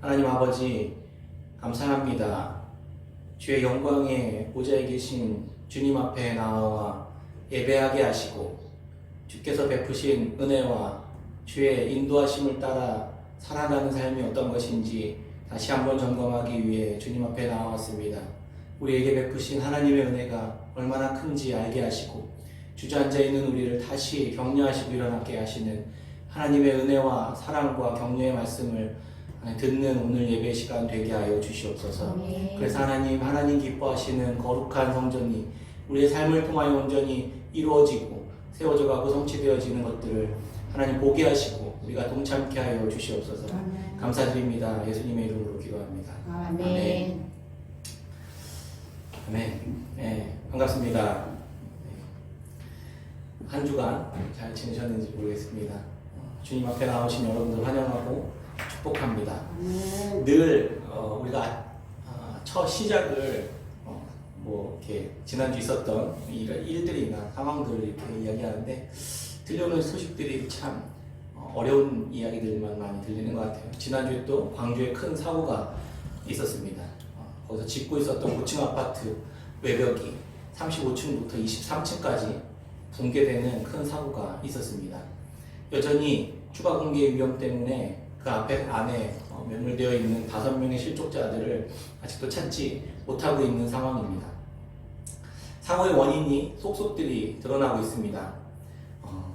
하나님 아버지, 감사합니다. 주의 영광의 보좌에 계신 주님 앞에 나와 예배하게 하시고 주께서 베푸신 은혜와 주의 인도하심을 따라 살아가는 삶이 어떤 것인지 다시 한번 점검하기 위해 주님 앞에 나왔습니다. 우리에게 베푸신 하나님의 은혜가 얼마나 큰지 알게 하시고 주저앉아 있는 우리를 다시 격려하시고 일어나게 하시는 하나님의 은혜와 사랑과 격려의 말씀을 듣는 오늘 예배 시간 되게 하여 주시옵소서. 그래서 하나님 기뻐하시는 거룩한 성전이 우리의 삶을 통하여 온전히 이루어지고 세워져가고 성취되어지는 것들을 하나님 보게 하시고 우리가 동참케 하여 주시옵소서. 감사드립니다. 예수님의 이름으로 기도합니다. 아멘. 아멘. 네, 반갑습니다. 한 주간 잘 지내셨는지 모르겠습니다. 주님 앞에 나오신 여러분들 환영하고 축복합니다. 늘 우리가 첫 시작을 이렇게 지난주 있었던 일들이나 상황들을 이렇게 이야기하는데 들려오는 소식들이 참 어려운 이야기들만 많이 들리는 것 같아요. 지난주에 또 광주에 큰 사고가 있었습니다. 거기서 짓고 있었던 5층 아파트 외벽이 35층부터 23층까지 붕괴되는 큰 사고가 있었습니다. 여전히 추가 공개 위험 때문에 그 안에 매몰되어 있는 5명의 실족자들을 아직도 찾지 못하고 있는 상황입니다. 사고의 원인이 속속들이 드러나고 있습니다.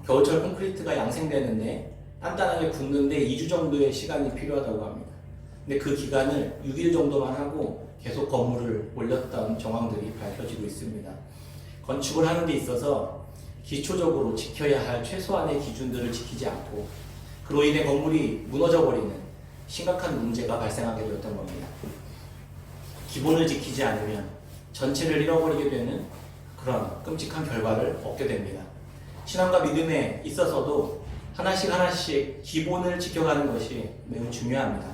겨울철 콘크리트가 양생되는데 단단하게 굳는데 2주 정도의 시간이 필요하다고 합니다. 근데 그 기간을 6일 정도만 하고 계속 건물을 올렸던 정황들이 밝혀지고 있습니다. 건축을 하는 데 있어서 기초적으로 지켜야 할 최소한의 기준들을 지키지 않고 그로 인해 건물이 무너져버리는 심각한 문제가 발생하게 되었던 겁니다. 기본을 지키지 않으면 전체를 잃어버리게 되는 그런 끔찍한 결과를 얻게 됩니다. 신앙과 믿음에 있어서도 하나씩 기본을 지켜가는 것이 매우 중요합니다.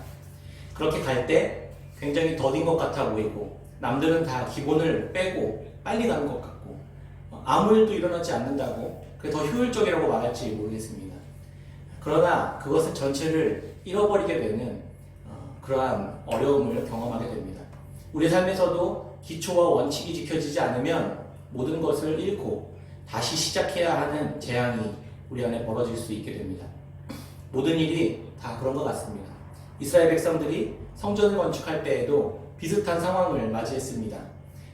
그렇게 갈 때 굉장히 더딘 것 같아 보이고 남들은 다 기본을 빼고 빨리 가는 것 같고 아무 일도 일어나지 않는다고 그게 더 효율적이라고 말할지 모르겠습니다. 그러나 그것은 전체를 잃어버리게 되는 그러한 어려움을 경험하게 됩니다. 우리 삶에서도 기초와 원칙이 지켜지지 않으면 모든 것을 잃고 다시 시작해야 하는 재앙이 우리 안에 벌어질 수 있게 됩니다. 모든 일이 다 그런 것 같습니다. 이스라엘 백성들이 성전을 건축할 때에도 비슷한 상황을 맞이했습니다.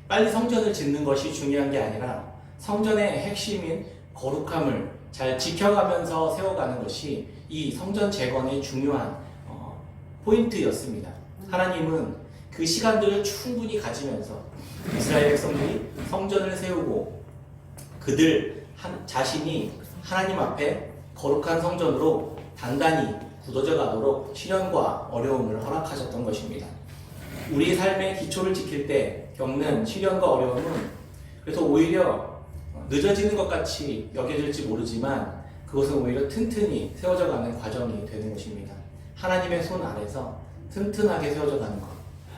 빨리 성전을 짓는 것이 중요한 게 아니라 성전의 핵심인 거룩함을 잘 지켜가면서 세워가는 것이 이 성전 재건의 중요한 포인트였습니다. 하나님은 그 시간들을 충분히 가지면서 이스라엘 백성들이 성전을 세우고 그들 자신이 하나님 앞에 거룩한 성전으로 단단히 굳어져 가도록 시련과 어려움을 허락하셨던 것입니다. 우리의 삶의 기초를 지킬 때 겪는 시련과 어려움은 그래서 오히려 늦어지는 것 같이 여겨질지 모르지만 그것은 오히려 튼튼히 세워져가는 과정이 되는 것입니다. 하나님의 손 아래서 튼튼하게 세워져가는 것,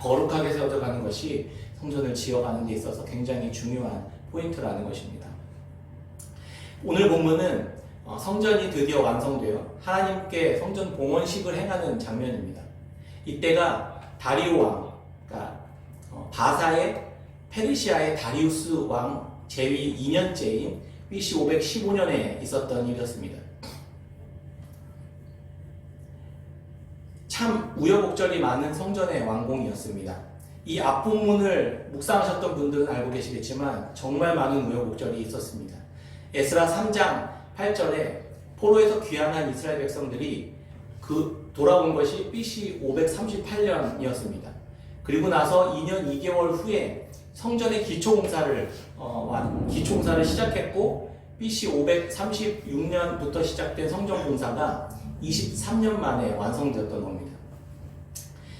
거룩하게 세워져가는 것이 성전을 지어가는 데 있어서 굉장히 중요한 포인트라는 것입니다. 오늘 본문은 성전이 드디어 완성되어 하나님께 성전 봉헌식을 행하는 장면입니다. 이때가 다리오 왕, 그러니까 바사의 페르시아의 다리우스 왕 제위 2년째인 BC 515년에 있었던 일이었습니다. 참 우여곡절이 많은 성전의 완공이었습니다. 이 앞부분을 묵상하셨던 분들은 알고 계시겠지만 정말 많은 우여곡절이 있었습니다. 에스라 3장 8절에 포로에서 귀환한 이스라엘 백성들이 돌아온 것이 BC 538년이었습니다. 그리고 나서 2년 2개월 후에 성전의 기초공사를 시작했고 BC 536년부터 시작된 성전공사가 23년 만에 완성되었던 겁니다.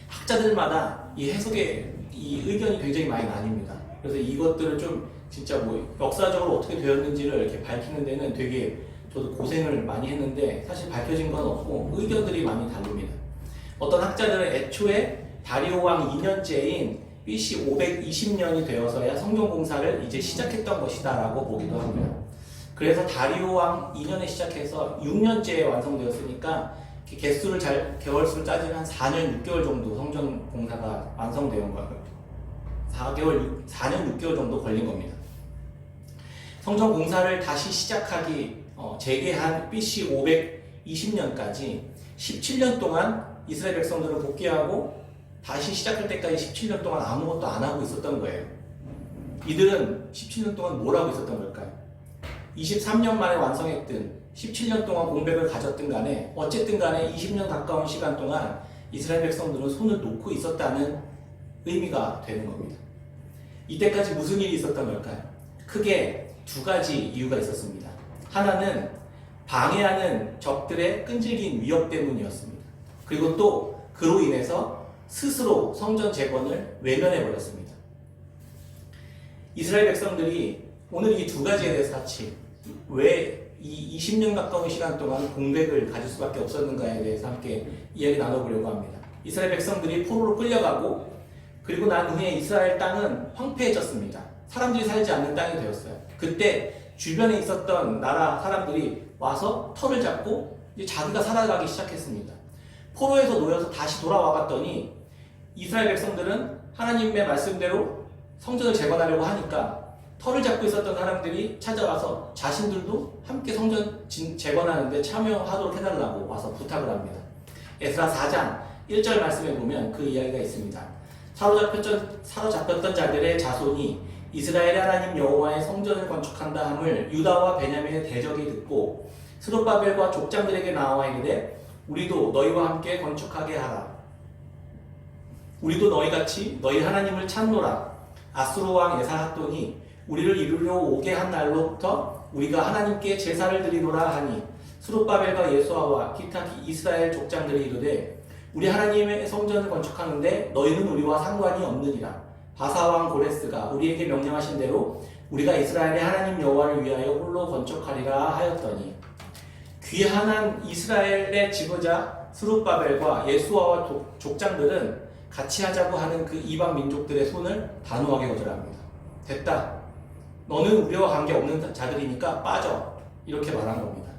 학자들마다 이 해석의 이 의견이 굉장히 많이 나뉩니다. 그래서 이것들을 좀 진짜 역사적으로 어떻게 되었는지를 이렇게 밝히는 데는 되게 저도 고생을 많이 했는데 사실 밝혀진 건 없고 의견들이 많이 다릅니다. 어떤 학자들은 애초에 다리오 왕 2년째인 BC 520년이 되어서야 성전 공사를 이제 시작했던 것이다 라고 보기도 합니다. 그래서 다리오 왕 2년에 시작해서 6년째에 완성되었으니까 개월수를 따지면 한 4년 6개월 정도 성전 공사가 완성되는 거예요. 4년 6개월 정도 걸린 겁니다. 성전 공사를 다시 시작하기, 재개한 BC 520년까지 17년 동안 이스라엘 백성들은 복귀하고 다시 시작할 때까지 17년 동안 아무것도 안 하고 있었던 거예요. 이들은 17년 동안 뭘 하고 있었던 걸까요? 23년 만에 완성했든 17년 동안 공백을 가졌든 간에 어쨌든 간에 20년 가까운 시간 동안 이스라엘 백성들은 손을 놓고 있었다는 의미가 되는 겁니다. 이때까지 무슨 일이 있었던 걸까요? 크게 두 가지 이유가 있었습니다. 하나는 방해하는 적들의 끈질긴 위협 때문이었습니다. 그리고 또 그로 인해서 스스로 성전 재건을 외면해 버렸습니다. 이스라엘 백성들이 오늘 이 두 가지에 대해서 같이 왜 이 20년 가까운 시간 동안 공백을 가질 수밖에 없었는가에 대해서 함께 이야기 나눠보려고 합니다. 이스라엘 백성들이 포로로 끌려가고 그리고 난 후에 이스라엘 땅은 황폐해졌습니다. 사람들이 살지 않는 땅이 되었어요. 그때 주변에 있었던 나라 사람들이 와서 터를 잡고 이제 자기가 살아가기 시작했습니다. 포로에서 놓여서 다시 돌아와 봤더니 이스라엘 백성들은 하나님의 말씀대로 성전을 재건하려고 하니까 터를 잡고 있었던 사람들이 찾아와서 자신들도 함께 성전 재건하는데 참여하도록 해달라고 와서 부탁을 합니다. 에스라 4장 1절 말씀에 보면 그 이야기가 있습니다. 사로잡혔던 자들의 자손이 이스라엘의 하나님 여호와의 성전을 건축한다 함을 유다와 베냐민의 대적이 듣고 스룹바벨과 족장들에게 나와 이르되 우리도 너희와 함께 건축하게 하라. 우리도 너희같이 너희 하나님을 찾노라. 아수르 왕 에살핫돈이 우리를 이루려 오게 한 날로부터 우리가 하나님께 제사를 드리노라 하니 스룹바벨과 예수아와 기타 이스라엘 족장들이 이르되 우리 하나님의 성전을 건축하는데 너희는 우리와 상관이 없느니라. 바사왕 고레스가 우리에게 명령하신 대로 우리가 이스라엘의 하나님 여호와를 위하여 홀로 건축하리라 하였더니 귀한한 이스라엘의 지도자 스룹바벨과 예수아와 족장들은 같이 하자고 하는 그 이방 민족들의 손을 단호하게 거절합니다. 됐다. 너는 우리와 관계없는 자들이니까 빠져. 이렇게 말한 겁니다.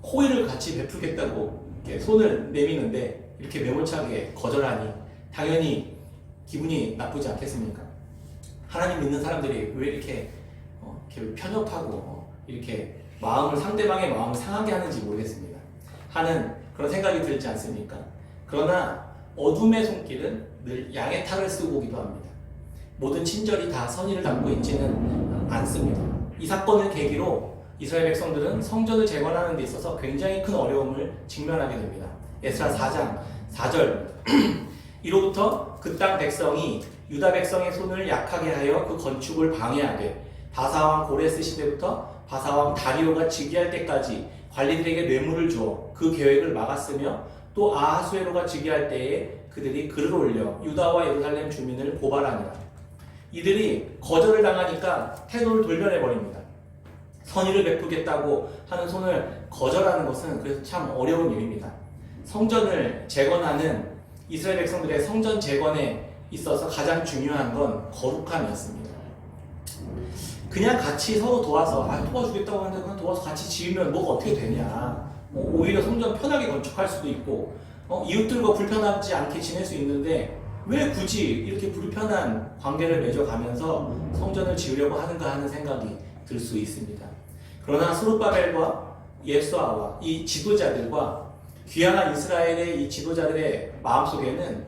호의를 같이 베풀겠다고 이렇게 손을 내미는데 이렇게 매몰차게 거절하니 당연히 기분이 나쁘지 않겠습니까? 하나님 믿는 사람들이 왜 이렇게 편협하고 이렇게 상대방의 마음을 상하게 하는지 모르겠습니다. 하는 그런 생각이 들지 않습니까? 그러나 어둠의 손길은 늘 양의 탈을 쓰고 오기도 합니다. 모든 친절이 다 선의를 담고 있지는 않습니다. 이 사건을 계기로 이스라엘 백성들은 성전을 재건하는 데 있어서 굉장히 큰 어려움을 직면하게 됩니다. 에스라 4장 4절 이로부터 그 땅 백성이 유다 백성의 손을 약하게 하여 그 건축을 방해하되 바사왕 고레스 시대부터 바사왕 다리오가 즉위할 때까지 관리들에게 뇌물을 주어 그 계획을 막았으며 또 아하수에로가 즉위할 때에 그들이 글을 올려 유다와 예루살렘 주민을 고발하니라. 이들이 거절을 당하니까 태도를 돌려내버립니다. 선의를 베푸겠다고 하는 손을 거절하는 것은 그래서 참 어려운 일입니다. 성전을 재건하는 이스라엘 백성들의 성전 재건에 있어서 가장 중요한 건 거룩함이었습니다. 그냥 같이 서로 도와서 도와주겠다고 하는데 그냥 도와서 같이 지으면 뭐가 어떻게 되냐. 오히려 성전 편하게 건축할 수도 있고 이웃들과 불편하지 않게 지낼 수 있는데 왜 굳이 이렇게 불편한 관계를 맺어가면서 성전을 지으려고 하는가 하는 생각이 들 수 있습니다. 그러나 스룹바벨과 예수아와 이 지도자들과 귀환한 이스라엘의 이 지도자들의 마음속에는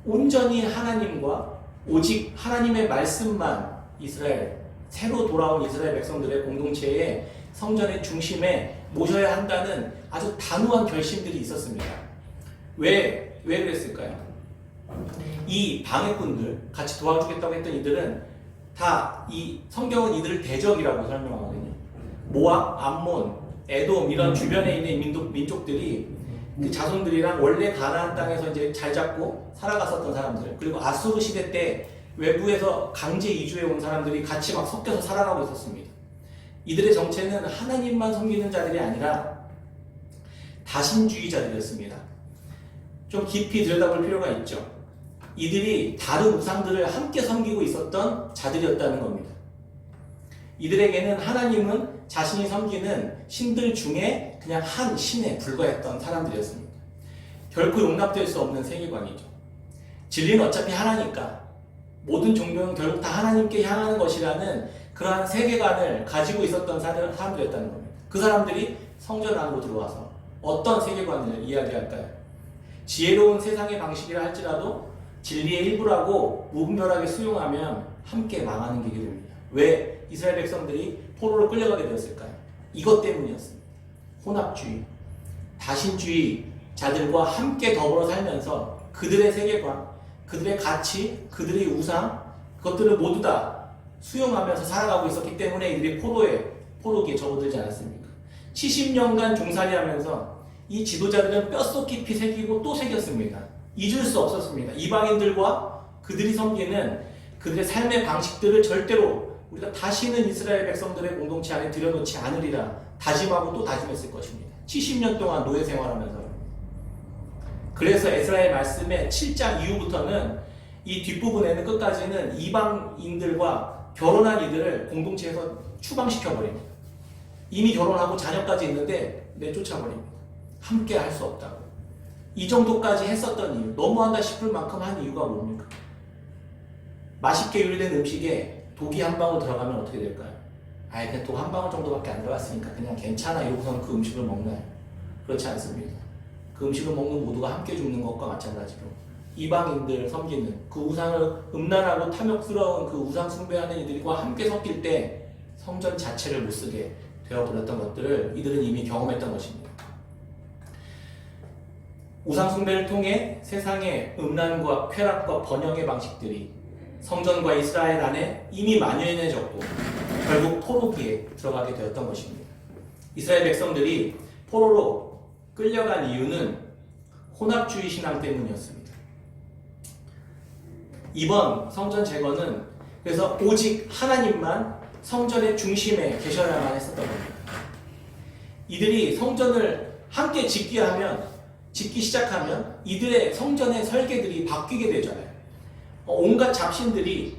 온전히 하나님과 오직 하나님의 말씀만 새로 돌아온 이스라엘 백성들의 공동체의 성전의 중심에 모셔야 한다는 아주 단호한 결심들이 있었습니다. 왜 그랬을까요? 이 방해꾼들, 같이 도와주겠다고 했던 이들은 다 이 성경은 이들을 대적이라고 설명하거든요. 모압, 암몬, 에돔 이런 주변에 있는 민족들이 그 자손들이랑 원래 가나안 땅에서 이제 잘 잡고 살아갔었던 사람들, 그리고 아수르 시대 때 외부에서 강제 이주해 온 사람들이 같이 막 섞여서 살아가고 있었습니다. 이들의 정체는 하나님만 섬기는 자들이 아니라 다신주의자들이었습니다. 좀 깊이 들여다볼 필요가 있죠. 이들이 다른 우상들을 함께 섬기고 있었던 자들이었다는 겁니다. 이들에게는 하나님은 자신이 섬기는 신들 중에 그냥 한 신에 불과했던 사람들이었습니다. 결코 용납될 수 없는 세계관이죠. 진리는 어차피 하나니까 모든 종교는 결국 다 하나님께 향하는 것이라는 그러한 세계관을 가지고 있었던 사람들이었다는 겁니다. 그 사람들이 성전 안으로 들어와서 어떤 세계관을 이야기할까요? 지혜로운 세상의 방식이라 할지라도 진리의 일부라고 무분별하게 수용하면 함께 망하는 길이 됩니다. 왜 이스라엘 백성들이 포로로 끌려가게 되었을까요? 이것 때문이었습니다. 혼합주의, 다신주의자들과 함께 더불어 살면서 그들의 세계관, 그들의 가치, 그들의 우상, 그것들을 모두 다 수용하면서 살아가고 있었기 때문에 이들이 포로기에 접어들지 않았습니까? 70년간 종살이하면서 이 지도자들은 뼛속 깊이 새기고 또 새겼습니다. 잊을 수 없었습니다. 이방인들과 그들이 섬기는 그들의 삶의 방식들을 절대로 우리가 다시는 이스라엘 백성들의 공동체 안에 들여놓지 않으리라 다짐하고 또 다짐했을 것입니다. 70년 동안 노예 생활하면서. 그래서 에스라의 말씀의 7장 이후부터는 이 뒷부분에는 끝까지는 이방인들과 결혼한 이들을 공동체에서 추방시켜버립니다. 이미 결혼하고 자녀까지 있는데 내쫓아버립니다. 함께 할 수 없다고. 이 정도까지 했었던 이유, 너무한다 싶을 만큼 한 이유가 뭡니까? 맛있게 요리된 음식에 독이 한 방울 들어가면 어떻게 될까요? 아예 그냥 독 한 방울 정도밖에 안 들어갔으니까 그냥 괜찮아 이러고서는 그 음식을 먹나요? 그렇지 않습니다. 그 음식을 먹는 모두가 함께 죽는 것과 마찬가지로 이방인들 섬기는 그 우상을 음란하고 탐욕스러운 그 우상 숭배하는 이들과 함께 섞일 때 성전 자체를 못쓰게 되어버렸던 것들을 이들은 이미 경험했던 것입니다. 우상 숭배를 통해 세상의 음란과 쾌락과 번영의 방식들이 성전과 이스라엘 안에 이미 만연해졌고 결국 포로기에 들어가게 되었던 것입니다. 이스라엘 백성들이 포로로 끌려간 이유는 혼합주의 신앙 때문이었습니다. 이번 성전 제거는 그래서 오직 하나님만 성전의 중심에 계셔야만 했었던 겁니다. 이들이 성전을 함께 짓기 시작하면 이들의 성전의 설계들이 바뀌게 되잖아요. 온갖 잡신들이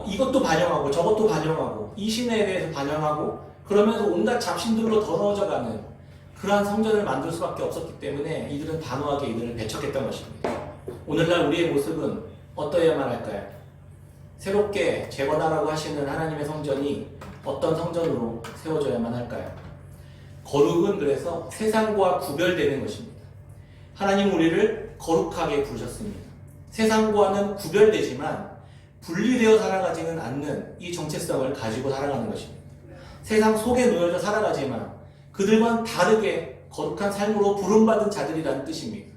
이것도 반영하고 저것도 반영하고 이 신에 대해서 반영하고 그러면서 온갖 잡신들로 더러워져가는 그러한 성전을 만들 수밖에 없었기 때문에 이들은 단호하게 이들을 배척했던 것입니다. 오늘날 우리의 모습은 어떠해야만 할까요? 새롭게 재건하라고 하시는 하나님의 성전이 어떤 성전으로 세워져야만 할까요? 거룩은 그래서 세상과 구별되는 것입니다. 하나님 우리를 거룩하게 부르셨습니다. 세상과는 구별되지만 분리되어 살아가지는 않는 이 정체성을 가지고 살아가는 것입니다. 세상 속에 놓여져 살아가지만 그들과는 다르게 거룩한 삶으로 부름받은 자들이라는 뜻입니다.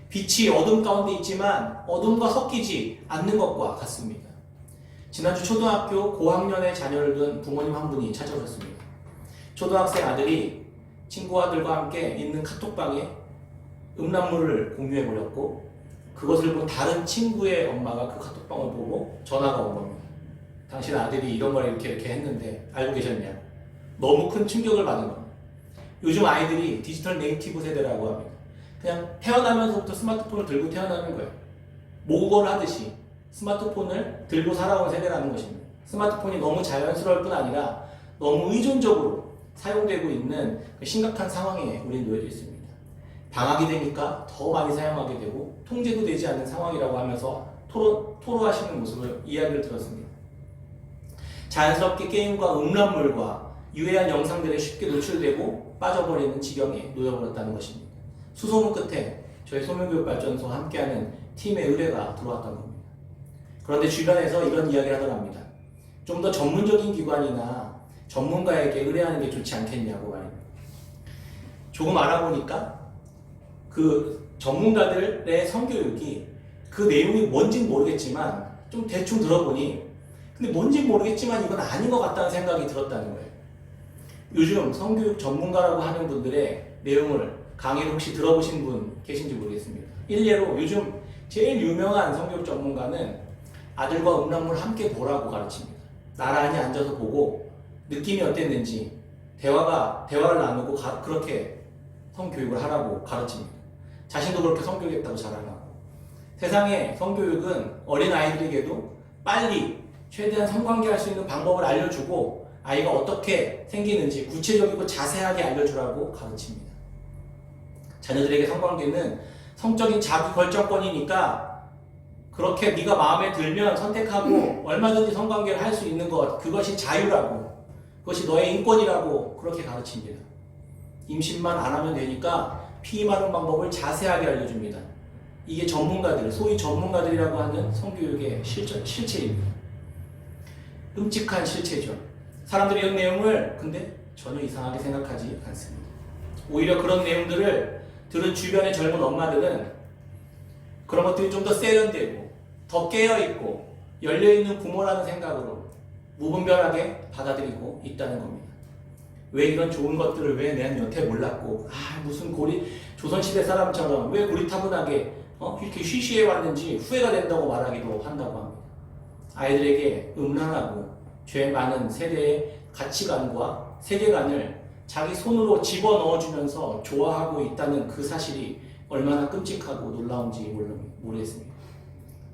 빛이 어둠 가운데 있지만 어둠과 섞이지 않는 것과 같습니다. 지난주 초등학교 고학년의 자녀를 둔 부모님 한 분이 찾아오셨습니다. 초등학생 아들이 친구들과 함께 있는 카톡방에 음란물을 공유해버렸고 그것을 본 다른 친구의 엄마가 그 카톡방을 보고 전화가 온 겁니다. 당신 아들이 이런 걸 이렇게 했는데 알고 계셨냐? 너무 큰 충격을 받은 겁니다. 요즘 아이들이 디지털 네이티브 세대라고 합니다. 그냥 태어나면서부터 스마트폰을 들고 태어나는 거예요. 모국어를 하듯이 스마트폰을 들고 살아온 세대라는 것입니다. 스마트폰이 너무 자연스러울 뿐 아니라 너무 의존적으로 사용되고 있는 심각한 상황에 우리는 놓여져 있습니다. 방학이 되니까 더 많이 사용하게 되고 통제도 되지 않는 상황이라고 하면서 토로하시는 모습을 이야기를 들었습니다. 자연스럽게 게임과 음란물과 유해한 영상들에 쉽게 노출되고 빠져버리는 지경에 놓여버렸다는 것입니다. 수소문 끝에 저희 소명교육발전소와 함께하는 팀의 의뢰가 들어왔던 겁니다. 그런데 주변에서 이런 이야기를 하더랍니다. 좀 더 전문적인 기관이나 전문가에게 의뢰하는 게 좋지 않겠냐고 말입니다. 조금 알아보니까 그 전문가들의 성교육이 그 내용이 뭔지는 모르겠지만 좀 대충 들어보니 근데 뭔지는 모르겠지만 이건 아닌 것 같다는 생각이 들었다는 거예요. 요즘 성교육 전문가라고 하는 분들의 내용을 강의를 혹시 들어보신 분 계신지 모르겠습니다. 일례로 요즘 제일 유명한 성교육 전문가는 아들과 음란물 함께 보라고 가르칩니다. 나란히 앉아서 보고 느낌이 어땠는지 대화를 나누고 그렇게 성교육을 하라고 가르칩니다. 자신도 그렇게 성교육했다고 자랑하고 세상의 성교육은 어린 아이들에게도 빨리 최대한 성관계할 수 있는 방법을 알려주고 아이가 어떻게 생기는지 구체적이고 자세하게 알려주라고 가르칩니다. 자녀들에게 성관계는 성적인 자기 결정권이니까 그렇게 네가 마음에 들면 선택하고 얼마든지 성관계를 할 수 있는 것, 그것이 자유라고, 그것이 너의 인권이라고 그렇게 가르칩니다. 임신만 안 하면 되니까 피임하는 방법을 자세하게 알려줍니다. 이게 전문가들, 소위 전문가들이라고 하는 성교육의 실체입니다. 끔찍한 실체죠. 사람들이 이런 내용을 근데 전혀 이상하게 생각하지 않습니다. 오히려 그런 내용들을 들은 주변의 젊은 엄마들은 그런 것들이 좀 더 세련되고 더 깨어있고 열려있는 부모라는 생각으로 무분별하게 받아들이고 있다는 겁니다. 왜 이런 좋은 것들을 왜 내 여태 몰랐고, 무슨 조선시대 사람처럼 왜 고리타분하게 이렇게 쉬쉬해 왔는지 후회가 된다고 말하기도 한다고 합니다. 아이들에게 음란하고 죄 많은 세대의 가치관과 세계관을 자기 손으로 집어넣어주면서 좋아하고 있다는 그 사실이 얼마나 끔찍하고 놀라운지 모르겠습니다.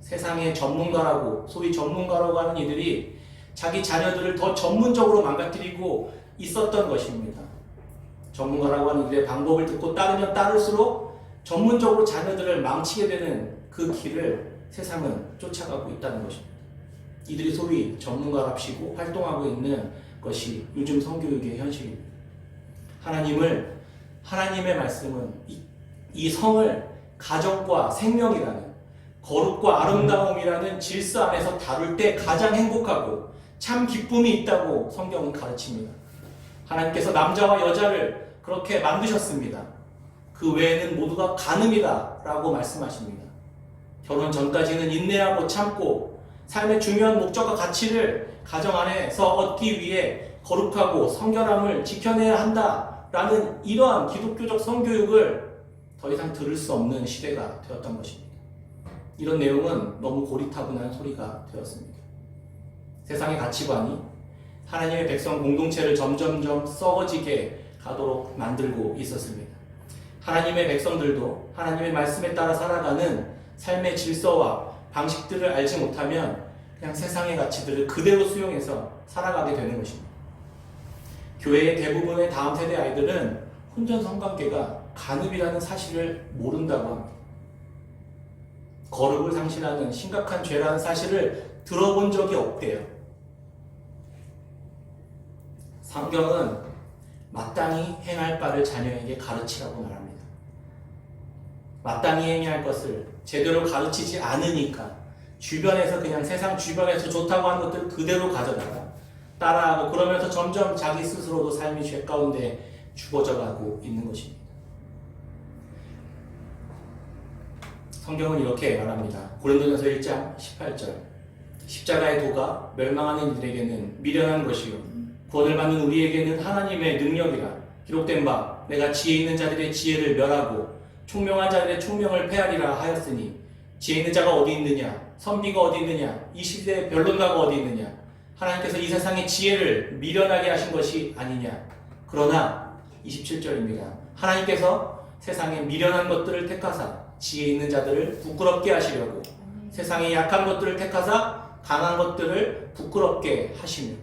세상의 전문가라고, 소위 전문가라고 하는 이들이 자기 자녀들을 더 전문적으로 망가뜨리고 있었던 것입니다. 전문가라고 하는 이들의 방법을 듣고 따르면 따를수록 전문적으로 자녀들을 망치게 되는 그 길을 세상은 쫓아가고 있다는 것입니다. 이들이 소위 전문가랍시고 활동하고 있는 것이 요즘 성교육의 현실입니다. 하나님의 말씀은 이 성을 가정과 생명이라는, 거룩과 아름다움이라는 질서 안에서 다룰 때 가장 행복하고 참 기쁨이 있다고 성경은 가르칩니다. 하나님께서 남자와 여자를 그렇게 만드셨습니다. 그 외에는 모두가 간음이다 라고 말씀하십니다. 결혼 전까지는 인내하고 참고 삶의 중요한 목적과 가치를 가정 안에서 얻기 위해 거룩하고 성결함을 지켜내야 한다라는 이러한 기독교적 성교육을 더 이상 들을 수 없는 시대가 되었던 것입니다. 이런 내용은 너무 고리타분한 소리가 되었습니다. 세상의 가치관이 하나님의 백성 공동체를 점점점 썩어지게 가도록 만들고 있었습니다. 하나님의 백성들도 하나님의 말씀에 따라 살아가는 삶의 질서와 방식들을 알지 못하면 그냥 세상의 가치들을 그대로 수용해서 살아가게 되는 것입니다. 교회의 대부분의 다음 세대 아이들은 혼전 성관계가 간음이라는 사실을 모른다고 합니다. 거룩을 상실하는 심각한 죄라는 사실을 들어본 적이 없대요. 성경은 마땅히 행할 바를 자녀에게 가르치라고 말합니다. 마땅히 행해야 할 것을 제대로 가르치지 않으니까 주변에서 그냥 세상 주변에서 좋다고 하는 것들을 그대로 가져다가 따라하고 그러면서 점점 자기 스스로도 삶이 죄 가운데 죽어져 가고 있는 것입니다. 성경은 이렇게 말합니다. 고린도전서 1장 18절 십자가의 도가 멸망하는 이들에게는 미련한 것이요 구원을 받는 우리에게는 하나님의 능력이라 기록된 바 내가 지혜 있는 자들의 지혜를 멸하고 총명한 자들의 총명을 폐하리라 하였으니 지혜 있는 자가 어디 있느냐 선비가 어디 있느냐 이 시대의 변론가가 어디 있느냐 하나님께서 이 세상의 지혜를 미련하게 하신 것이 아니냐. 그러나 27절입니다. 하나님께서 세상의 미련한 것들을 택하사 지혜 있는 자들을 부끄럽게 하시려고 세상의 약한 것들을 택하사 강한 것들을 부끄럽게 하시며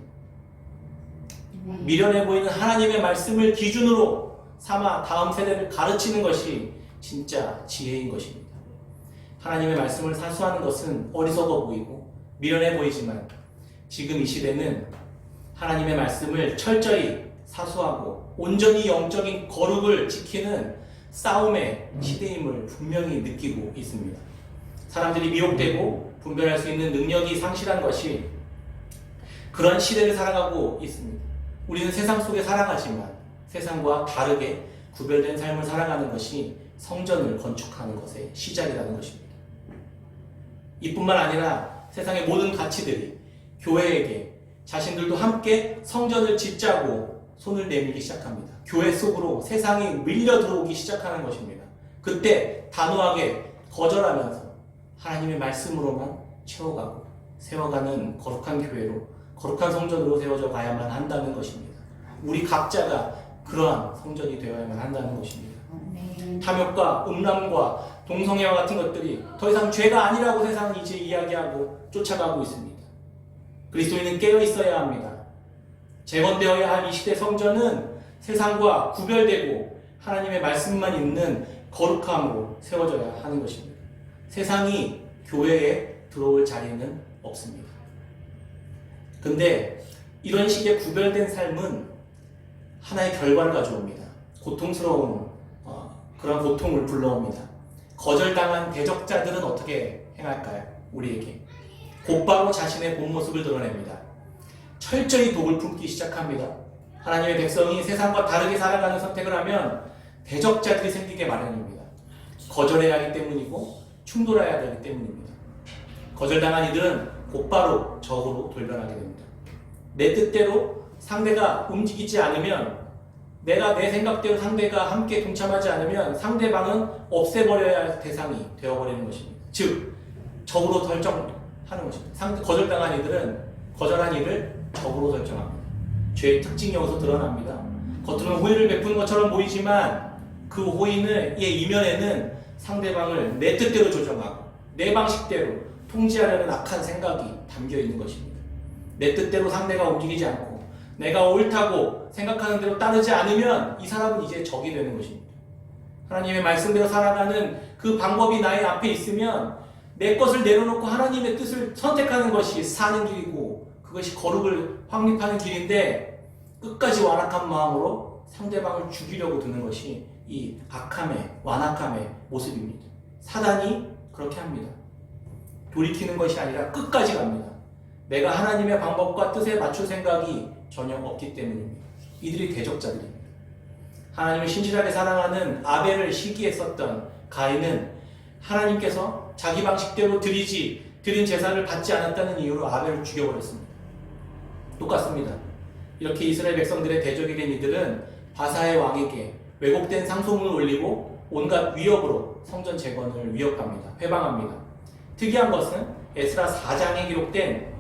미련해 보이는 하나님의 말씀을 기준으로 삼아 다음 세대를 가르치는 것이 진짜 지혜인 것입니다. 하나님의 말씀을 사수하는 것은 어리석어 보이고 미련해 보이지만 지금 이 시대는 하나님의 말씀을 철저히 사수하고 온전히 영적인 거룩을 지키는 싸움의 시대임을 분명히 느끼고 있습니다. 사람들이 미혹되고 분별할 수 있는 능력이 상실한 것이 그런 시대를 살아가고 있습니다. 우리는 세상 속에 살아가지만 세상과 다르게 구별된 삶을 살아가는 것이 성전을 건축하는 것의 시작이라는 것입니다. 이뿐만 아니라 세상의 모든 가치들이 교회에게 자신들도 함께 성전을 짓자고 손을 내밀기 시작합니다. 교회 속으로 세상이 밀려 들어오기 시작하는 것입니다. 그때 단호하게 거절하면서 하나님의 말씀으로만 채워가고 세워가는 거룩한 교회로 거룩한 성전으로 세워져 가야만 한다는 것입니다. 우리 각자가 그러한 성전이 되어야만 한다는 것입니다. 탐욕과 음란과 동성애와 같은 것들이 더 이상 죄가 아니라고 세상은 이제 이야기하고 쫓아가고 있습니다. 그리스도인은 깨어 있어야 합니다. 재건되어야 할 이 시대 성전은 세상과 구별되고 하나님의 말씀만 있는 거룩함으로 세워져야 하는 것입니다. 세상이 교회에 들어올 자리는 없습니다. 근데 이런 식의 구별된 삶은 하나의 결과를 가져옵니다. 고통스러운 그런 고통을 불러옵니다. 거절당한 대적자들은 어떻게 행할까요? 우리에게 곧바로 자신의 본 모습을 드러냅니다. 철저히 독을 품기 시작합니다. 하나님의 백성이 세상과 다르게 살아가는 선택을 하면 대적자들이 생기게 마련입니다. 거절해야 하기 때문이고 충돌해야 되기 때문입니다. 거절당한 이들은 곧바로 적으로 돌변하게 됩니다. 내 뜻대로 상대가 움직이지 않으면, 내가 내 생각대로 상대가 함께 동참하지 않으면 상대방은 없애버려야 할 대상이 되어버리는 것입니다. 즉 적으로 설정하는 것입니다. 거절당한 이들은 거절한 일을 적으로 설정합니다. 죄의 특징이 여기서 드러납니다. 겉으로는 호의를 베푸는 것처럼 보이지만 그 호의의 이면에는 상대방을 내 뜻대로 조정하고 내 방식대로 통제하려는 악한 생각이 담겨 있는 것입니다. 내 뜻대로 상대가 움직이지 않고 내가 옳다고 생각하는 대로 따르지 않으면 이 사람은 이제 적이 되는 것입니다. 하나님의 말씀대로 살아가는 그 방법이 나의 앞에 있으면 내 것을 내려놓고 하나님의 뜻을 선택하는 것이 사는 길이고 그것이 거룩을 확립하는 길인데, 끝까지 완악한 마음으로 상대방을 죽이려고 드는 것이 이 악함의, 완악함의 모습입니다. 사단이 그렇게 합니다. 돌이키는 것이 아니라 끝까지 갑니다. 내가 하나님의 방법과 뜻에 맞출 생각이 전혀 없기 때문입니다. 이들이 대적자들입니다. 하나님을 신실하게 사랑하는 아벨을 시기했었던 가인은 하나님께서 자기 방식대로 드린 제사를 받지 않았다는 이유로 아벨을 죽여버렸습니다. 똑같습니다. 이렇게 이스라엘 백성들의 대적이 된 이들은 바사의 왕에게 왜곡된 상소문을 올리고 온갖 위협으로 성전 재건을 위협합니다. 회방합니다. 특이한 것은 에스라 4장에 기록된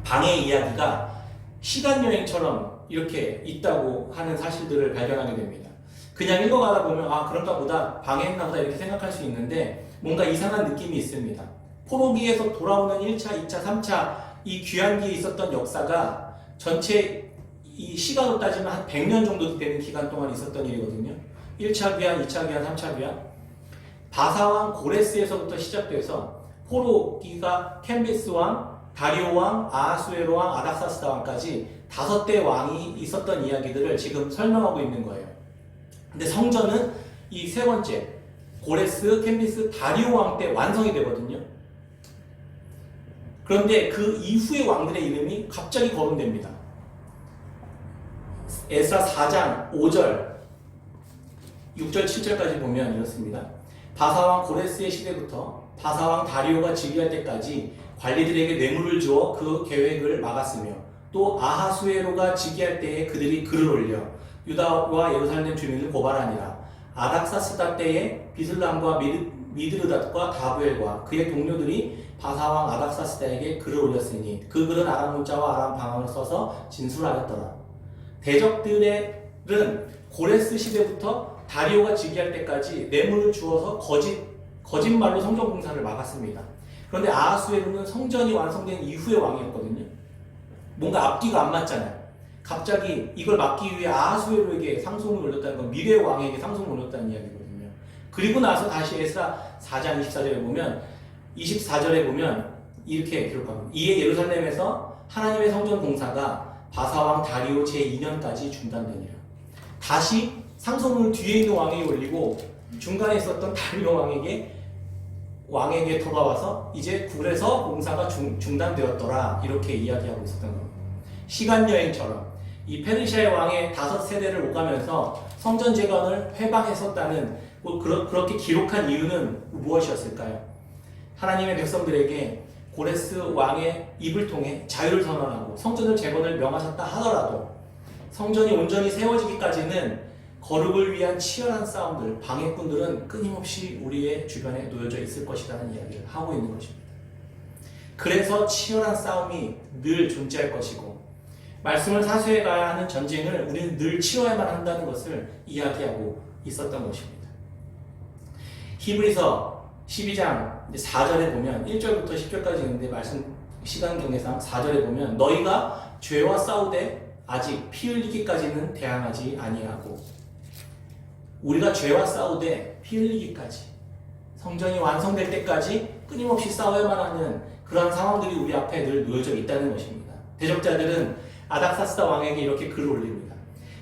방해 이야기가 시간여행처럼 이렇게 있다고 하는 사실들을 발견하게 됩니다. 그냥 읽어가다 보면 그런가 보다, 방해했나 보다 이렇게 생각할 수 있는데 뭔가 이상한 느낌이 있습니다. 포로기에서 돌아오는 1차, 2차, 3차 이 귀환기에 있었던 역사가 전체 이 시간으로 따지면 한 100년 정도 되는 기간 동안 있었던 일이거든요. 1차 귀환, 2차 귀환, 3차 귀환. 바사왕 고레스에서부터 시작돼서 포로기가 캔비스 왕, 다리오 왕, 아하수에로 왕, 아닥사스다 왕까지 5대 왕이 있었던 이야기들을 지금 설명하고 있는 거예요. 근데 성전은 이 세 번째 고레스, 캔비스, 다리오 왕 때 완성이 되거든요. 그런데 그 이후의 왕들의 이름이 갑자기 거론됩니다. 에스라 4장 5절, 6절, 7절까지 보면 이렇습니다. 바사왕 고레스의 시대부터 바사왕 다리오가 즉위할 때까지 관리들에게 뇌물을 주어 그 계획을 막았으며, 또 아하수에로가 즉위할 때에 그들이 글을 올려 유다와 예루살렘 주민을 고발하니라. 아닥사스다 때에 비슬람과 미드르닷과 다부엘과 그의 동료들이 바사왕 아닥사스다에게 글을 올렸으니 그 글은 아람 문자와 아람 방언을 써서 진술하였더라. 대적들은 고레스 시대부터 다리오가 즉위할 때까지 뇌물을 주어서 거짓말로 성전 공사를 막았습니다. 그런데 아하수에로는 성전이 완성된 이후의 왕이었거든요. 뭔가 앞뒤가 안 맞잖아요. 갑자기 이걸 막기 위해 아하수에로에게 상소문을 올렸다는 건 미래의 왕에게 상소문을 올렸다는 이야기거든요. 그리고 나서 다시 에스라 4장 24절에 보면 이렇게 기록합니다. 이에 예루살렘에서 하나님의 성전 공사가 바사왕 다리오 제2년까지 중단되니라. 다시 상소문을 뒤에 있는 왕에게 올리고 중간에 있었던 다리오 왕에게 돌아와서 이제 굴에서 공사가 중단되었더라, 이렇게 이야기하고 있었던 겁니다. 시간여행처럼 이 페르시아의 왕의 5세대를 오가면서 성전 재건을 회방했었다는, 그렇게 기록한 이유는 무엇이었을까요? 하나님의 백성들에게 고레스 왕의 입을 통해 자유를 선언하고 성전을 재건을 명하셨다 하더라도 성전이 온전히 세워지기까지는 거룩을 위한 치열한 싸움들, 방해꾼들은 끊임없이 우리의 주변에 놓여져 있을 것이라는 이야기를 하고 있는 것입니다. 그래서 치열한 싸움이 늘 존재할 것이고, 말씀을 사수해 가야 하는 전쟁을 우리는 늘 치러야만 한다는 것을 이야기하고 있었던 것입니다. 히브리서 12장 4절에 보면 1절부터 10절까지 있는데, 말씀 시간 경계상 4절에 보면 너희가 죄와 싸우되 아직 피 흘리기까지는 대항하지 아니하고 우리가 죄와 싸우되 피 흘리기까지 성전이 완성될 때까지 끊임없이 싸워야만 하는 그런 상황들이 우리 앞에 늘 놓여져 있다는 것입니다. 대적자들은 아닥사스다 왕에게 이렇게 글을 올립니다.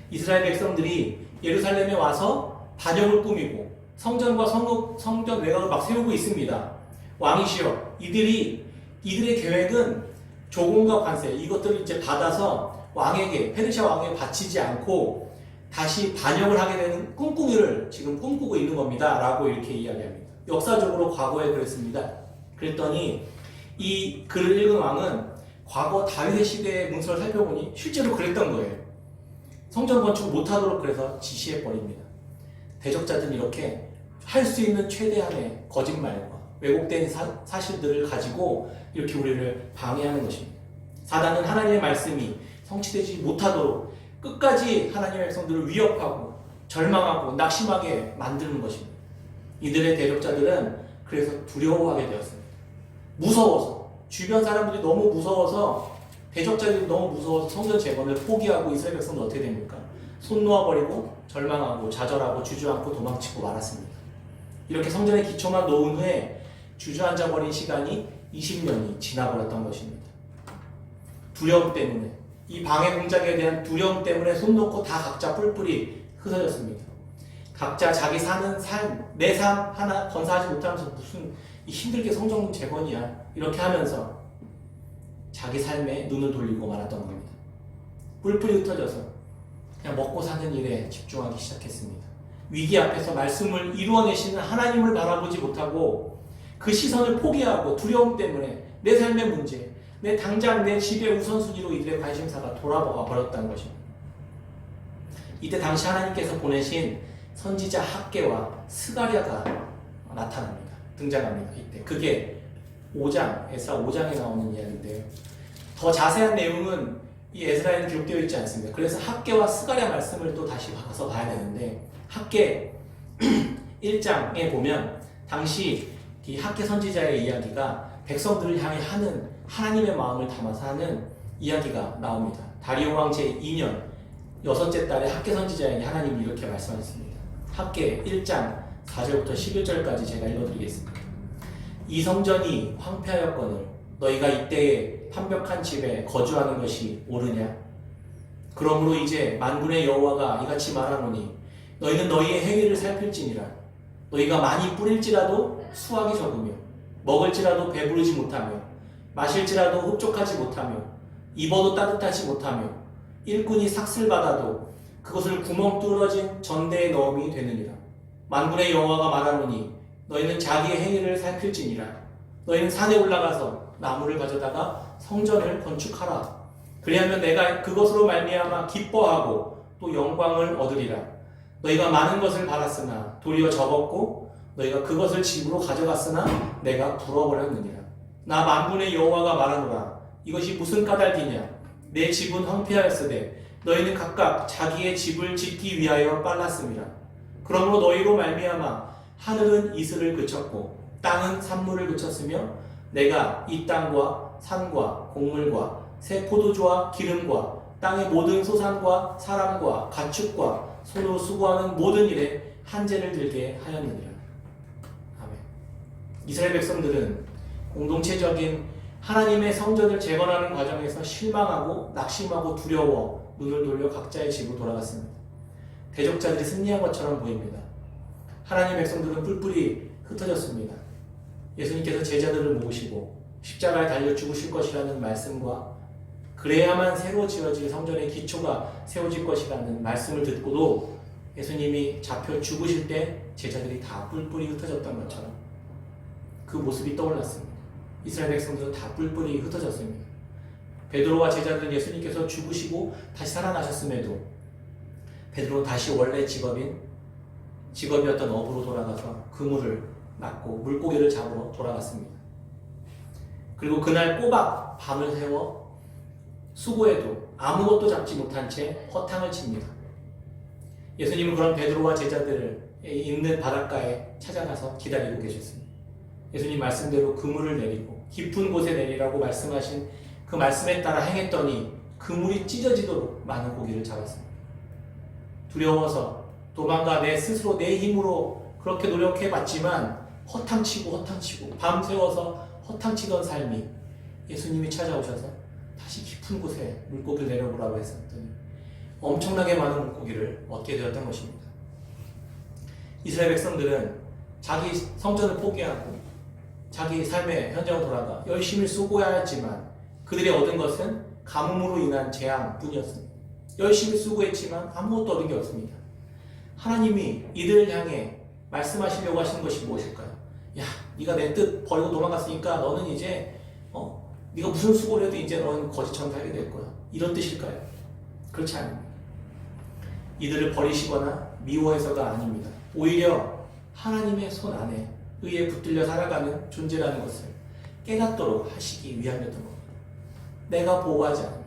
이스라엘 백성들이 예루살렘에 와서 반역을 꾸미고 성전과 성전 외곽을 막 세우고 있습니다. 왕이시여, 이들의 계획은 조공과 관세 이것들을 이제 받아서 왕에게, 페르시아 왕에게 바치지 않고 다시 반역을 하게 되는 꿍꿍이를 지금 꿈꾸고 있는 겁니다 라고 이렇게 이야기합니다. 역사적으로 과거에 그랬습니다. 그랬더니 이 글을 읽은 왕은 과거 다윗의 시대의 문서를 살펴보니 실제로 그랬던 거예요. 성전 건축을 못하도록 그래서 지시해버립니다. 대적자들은 이렇게 할 수 있는 최대한의 거짓말과 왜곡된 사실들을 가지고 이렇게 우리를 방해하는 것입니다. 사단은 하나님의 말씀이 성취되지 못하도록 끝까지 하나님의 백성들을 위협하고 절망하고 낙심하게 만드는 것입니다. 이들의 대적자들은 그래서 두려워하게 되었습니다. 무서워서, 주변 사람들이 너무 무서워서, 대적자들이 너무 무서워서 성전 재건을 포기하고 이스라엘 백성은 어떻게 됩니까? 손 놓아버리고 절망하고 좌절하고 주저앉고 도망치고 말았습니다. 이렇게 성전의 기초만 놓은 후에 주저앉아버린 시간이 20년이 지나버렸던 것입니다. 두려움 때문에, 이 방해 공작에 대한 두려움 때문에 손 놓고 다 각자 뿔뿔이 흩어졌습니다. 각자 자기 사는 삶, 내 삶 하나 건사하지 못하면서 무슨 힘들게 성전 재건이야 이렇게 하면서 자기 삶에 눈을 돌리고 말았던 겁니다. 뿔뿔이 흩어져서 그냥 먹고 사는 일에 집중하기 시작했습니다. 위기 앞에서 말씀을 이루어내시는 하나님을 바라보지 못하고 그 시선을 포기하고 두려움 때문에 내 삶의 문제, 내 당장 내 집의 우선순위로 이들의 관심사가 돌아가 버렸다는 것입니다. 이때 당시 하나님께서 보내신 선지자 학개와 스가랴가 나타납니다. 등장합니다. 이때 그게 5장, 에스라 5장에 나오는 이야기인데요. 더 자세한 내용은 이 에스라에는 기록되어 있지 않습니다. 그래서 학개와 스가랴 말씀을 또 다시 가서 봐야 되는데 학개 1장에 보면 당시 이 학개 선지자의 이야기가 백성들을 향해 하는 하나님의 마음을 담아서 하는 이야기가 나옵니다. 다리오 왕 제2년 여섯째 달에 학개 선지자에게 하나님이 이렇게 말씀하셨습니다. 학개 1장 4절부터 11절까지 제가 읽어드리겠습니다. 이 성전이 황폐하였거늘 너희가 이때에 판벽한 집에 거주하는 것이 옳으냐? 그러므로 이제 만군의 여호와가 이같이 말하노니 너희는 너희의 행위를 살필지니라. 너희가 많이 뿌릴지라도 수확이 적으며 먹을지라도 배부르지 못하며 마실지라도 흡족하지 못하며 입어도 따뜻하지 못하며 일꾼이 삭슬 받아도 그것을 구멍 뚫어진 전대에 넣음이 되느니라. 만군의 여호와가 말하노니 너희는 자기의 행위를 살필지니라. 너희는 산에 올라가서 나무를 가져다가 성전을 건축하라. 그리하면 내가 그것으로 말미암아 기뻐하고 또 영광을 얻으리라. 너희가 많은 것을 받았으나 도리어 적었고 너희가 그것을 집으로 가져갔으나 내가 불어버렸느니라. 나 만군의 여호와가 말하노라. 이것이 무슨 까닭이냐? 내 집은 황폐하였으되 너희는 각각 자기의 집을 짓기 위하여 빨랐음이라. 그러므로 너희로 말미암아 하늘은 이슬을 그쳤고 땅은 산물을 그쳤으며 내가 이 땅과 산과 곡물과 새 포도주와 기름과 땅의 모든 소산과 사람과 가축과 손으로 수고하는 모든 일에 한재를 들게 하였느니라. 아멘. 이스라엘 백성들은 공동체적인 하나님의 성전을 재건하는 과정에서 실망하고 낙심하고 두려워 눈을 돌려 각자의 집으로 돌아갔습니다. 대적자들이 승리한 것처럼 보입니다. 하나님의 백성들은 뿔뿔이 흩어졌습니다. 예수님께서 제자들을 모으시고 십자가에 달려 죽으실 것이라는 말씀과 그래야만 새로 지어질 성전의 기초가 세워질 것이라는 말씀을 듣고도 예수님이 잡혀 죽으실 때 제자들이 다 뿔뿔이 흩어졌던 것처럼 그 모습이 떠올랐습니다. 이스라엘 백성들은 다 뿔뿔이 흩어졌습니다. 베드로와 제자들은 예수님께서 죽으시고 다시 살아나셨음에도 베드로는 다시 원래 직업이었던 어부로 돌아가서 그물을 낚고 물고기를 잡으러 돌아갔습니다. 그리고 그날 꼬박 밤을 새워 수고해도 아무것도 잡지 못한 채 허탕을 칩니다. 예수님은 그런 베드로와 제자들을 있는 바닷가에 찾아가서 기다리고 계셨습니다. 예수님 말씀대로 그물을 내리고 깊은 곳에 내리라고 말씀하신 그 말씀에 따라 행했더니 그물이 찢어지도록 많은 고기를 잡았습니다. 두려워서 도망가 내 스스로 내 힘으로 그렇게 노력해봤지만 허탕치고 밤새워서 허탕치던 삶이 예수님이 찾아오셔서 다시 깊은 곳에 물고기를 내려보라고 했었더니 엄청나게 많은 물고기를 얻게 되었던 것입니다. 이스라엘 백성들은 자기 성전을 포기하고 자기 삶의 현장으로 돌아가 열심히 수고해야 했지만 그들이 얻은 것은 가뭄으로 인한 재앙뿐이었습니다. 열심히 수고했지만 아무것도 얻은 게 없습니다. 하나님이 이들을 향해 말씀하시려고 하시는 것이 무엇일까요? 야, 네가 내 뜻 버리고 도망갔으니까 너는 이제 네가 무슨 수고를 해도 이제 너는 거지처럼 살게 될 거야. 이런 뜻일까요? 그렇지 않습니다. 이들을 버리시거나 미워해서가 아닙니다. 오히려 하나님의 손 안에 의에 붙들려 살아가는 존재라는 것을 깨닫도록 하시기 위함이었던 겁니다. 내가 보호하지 않으면,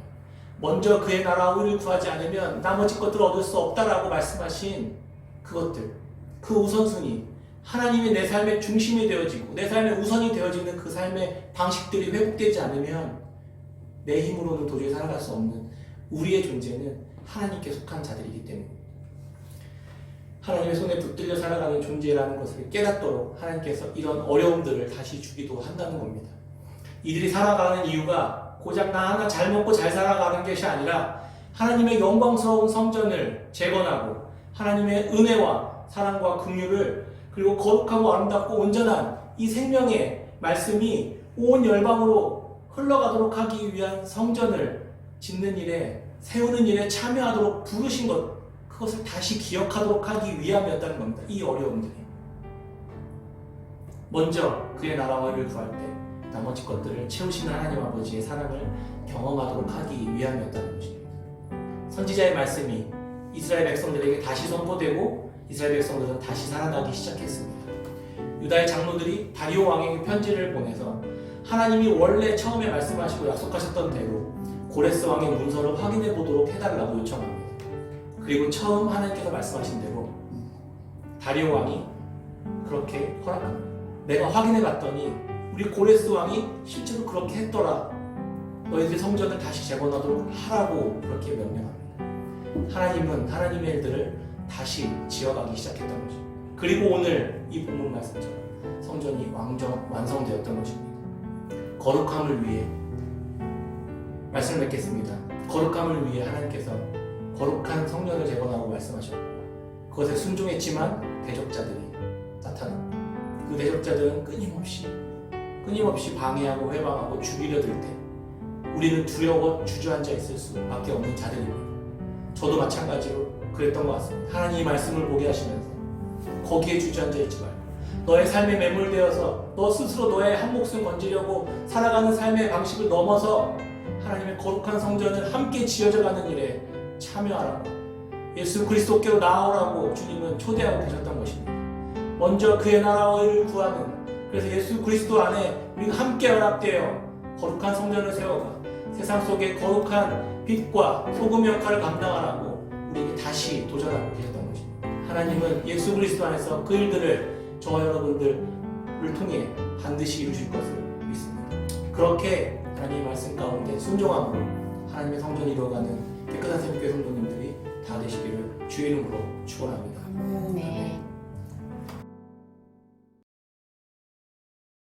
먼저 그의 나라와 의를 구하지 않으면 나머지 것들을 얻을 수 없다라고 말씀하신 그것들, 그 우선순위, 하나님이 내 삶의 중심이 되어지고 내 삶의 우선이 되어지는 그 삶의 방식들이 회복되지 않으면 내 힘으로는 도저히 살아갈 수 없는 우리의 존재는 하나님께 속한 자들이기 때문입니다. 하나님의 손에 붙들려 살아가는 존재라는 것을 깨닫도록 하나님께서 이런 어려움들을 다시 주기도 한다는 겁니다. 이들이 살아가는 이유가 고작 나 하나 잘 먹고 잘 살아가는 것이 아니라 하나님의 영광스러운 성전을 재건하고 하나님의 은혜와 사랑과 긍휼을 그리고 거룩하고 아름답고 온전한 이 생명의 말씀이 온 열방으로 흘러가도록 하기 위한 성전을 짓는 일에, 세우는 일에 참여하도록 부르신 것, 그것을 다시 기억하도록 하기 위함이었다는 겁니다. 이 어려움들이. 먼저 그의 나라와 의를 구할 때 나머지 것들을 채우시는 하나님 아버지의 사랑을 경험하도록 하기 위함이었다는 것입니다. 선지자의 말씀이 이스라엘 백성들에게 다시 선포되고 이스라엘 백성들은 다시 살아나기 시작했습니다. 유다의 장로들이 다리오 왕에게 편지를 보내서 하나님이 원래 처음에 말씀하시고 약속하셨던 대로 고레스 왕의 문서를 확인해 보도록 해달라고 요청합니다. 그리고 처음 하나님께서 말씀하신 대로 다리오 왕이 그렇게 허락합니다. 내가 확인해 봤더니 우리 고레스 왕이 실제로 그렇게 했더라. 너희들이 성전을 다시 재건하도록 하라고 그렇게 명령합니다. 하나님은 하나님의 일들을 다시 지어가기 시작했던 것입니다. 그리고 오늘 이 본문 말씀처럼 성전이 완성되었던 것입니다. 거룩함을 위해 말씀을 맺겠습니다. 거룩함을 위해 하나님께서 거룩한 성전을 재건하고 말씀하셨고 그것에 순종했지만 대적자들이 나타납니다. 그 대적자들은 끊임없이 방해하고 회방하고 죽이려 들 때 우리는 두려워 주저앉아 있을 수밖에 없는 자들입니다. 저도 마찬가지로 그랬던 것 같습니다. 하나님의 말씀을 보게 하시면서 거기에 주저앉아 있지 말고 너의 삶에 매몰되어서 너 스스로 너의 한 목숨 건지려고 살아가는 삶의 방식을 넘어서 하나님의 거룩한 성전을 함께 지어져가는 일에 참여하라고 예수 그리스도께로 나아오라고 주님은 초대하고 계셨던 것입니다. 먼저 그의 나라와 의를 구하는, 그래서 예수 그리스도 안에 우리가 함께 연합되어 거룩한 성전을 세워가 세상 속에 거룩한 빛과 소금 역할을 감당하라고 우리에게 다시 도전하고 계셨던 것입니다. 하나님은 예수 그리스도 안에서 그 일들을 저와 여러분들을 통해 반드시 이루실 것을 믿습니다. 그렇게 하나님의 말씀 가운데 순종함으로 하나님의 성전이 이루어가는 깨끗한 새벽교회 성도님들이 다 되시기를 주의 이름으로 축원합니다. 네.